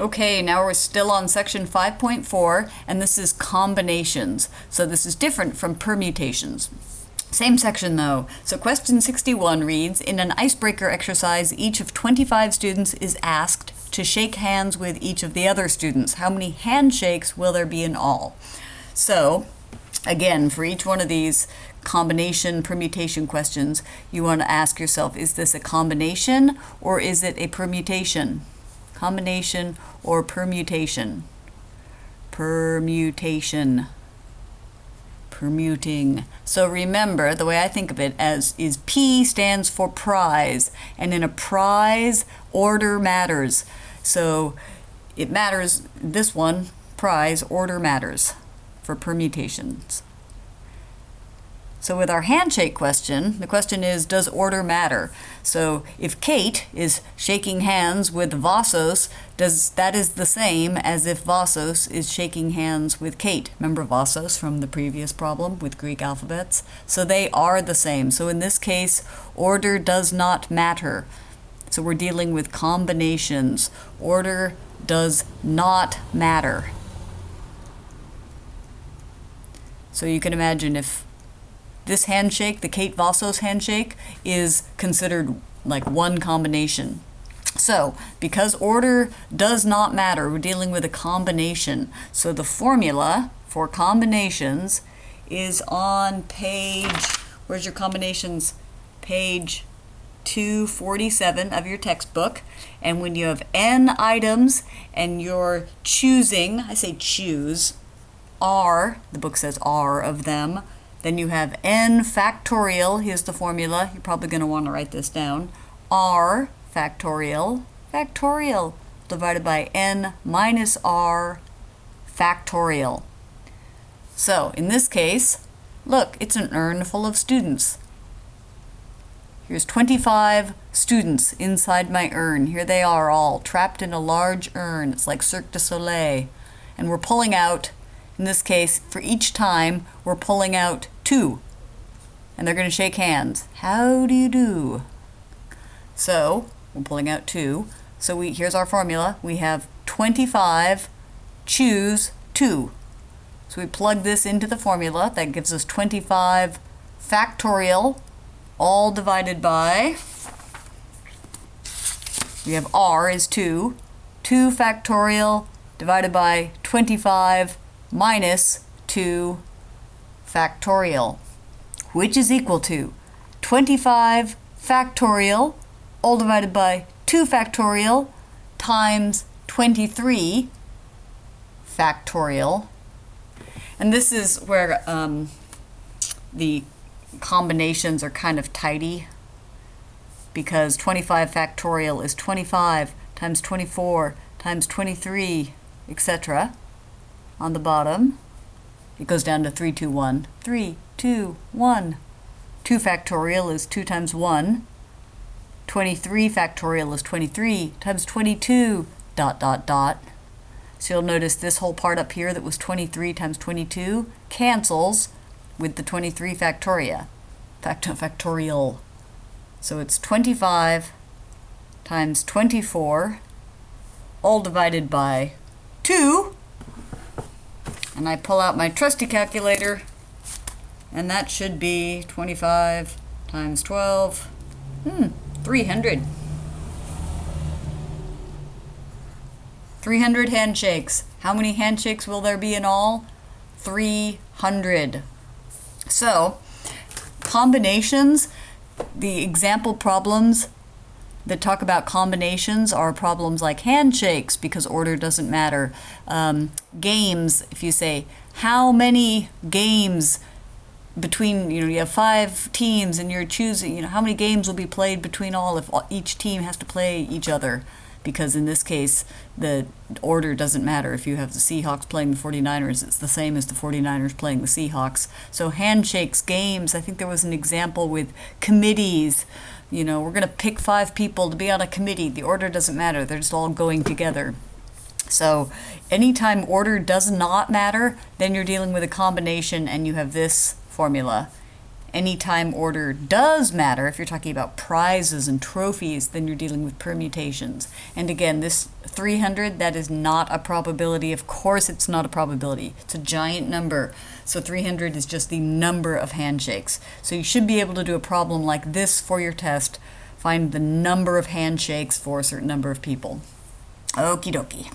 Okay, now we're still on section 5.4, and this is combinations. So this is different from permutations. Same section though. So question 61 reads, in an icebreaker exercise, each of 25 students is asked to shake hands with each of the other students. How many handshakes will there be in all? So, again, for each one of these combination permutation questions, you want to ask yourself, is this a combination or is it a permutation? Combination or permutation? Permutation. Permuting. So remember, the way I think of it is P stands for prize, and in a prize, order matters. So it matters, this one, prize, order matters for permutations. So with our handshake question, the question is, does order matter? So if Kate is shaking hands with Vassos, that is the same as if Vassos is shaking hands with Kate. Remember Vassos from the previous problem with Greek alphabets? So they are the same. So in this case, order does not matter. So we're dealing with combinations. Order does not matter. So you can imagine if this handshake, the Kate Vassos handshake, is considered like one combination. So, because order does not matter, we're dealing with a combination. So the formula for combinations is on page, where's your combinations? Page 247 of your textbook. And when you have n items and you're choosing, I say choose, r, the book says r of them, then you have n factorial, here's the formula, you're probably going to want to write this down, r factorial, factorial, divided by n minus r factorial. So, in this case, look, it's an urn full of students. Here's 25 students inside my urn. Here they are all, trapped in a large urn. It's like Cirque du Soleil. And we're pulling out, in this case, for each time, we're pulling out 2. And they're going to shake hands. How do you do? So, we're pulling out 2. So here's our formula. We have 25, choose 2. So we plug this into the formula. That gives us 25 factorial, all divided by, we have r is 2. 2 factorial divided by 25 minus 2 factorial, which is equal to 25 factorial, all divided by 2 factorial, times 23 factorial. And this is where the combinations are kind of tidy, because 25 factorial is 25 times 24 times 23, etc. On the bottom, it goes down to 3, 2, 1. 3, 2, 1. 2 factorial is 2 times 1. 23 factorial is 23 times 22, dot, dot, dot. So you'll notice this whole part up here that was 23 times 22 cancels with the 23 factorial. So it's 25 times 24, all divided by 2. And I pull out my trusty calculator, and that should be 25 times 12, 300. 300 handshakes. How many handshakes will there be in all? 300. So, combinations, the example problems that talk about combinations are problems like handshakes, because order doesn't matter. Games, if you say, how many games between, you have 5 teams and you're choosing, how many games will be played between all if each team has to play each other? Because in this case, the order doesn't matter. If you have the Seahawks playing the 49ers, it's the same as the 49ers playing the Seahawks. So handshakes, games, I think there was an example with committees. We're going to pick 5 people to be on a committee. The order doesn't matter. They're just all going together. So anytime order does not matter, then you're dealing with a combination and you have this formula. Anytime order does matter, if you're talking about prizes and trophies, then you're dealing with permutations. And again, this 300, that is not a probability. Of course it's not a probability. It's a giant number. So 300 is just the number of handshakes. So you should be able to do a problem like this for your test. Find the number of handshakes for a certain number of people. Okie dokie.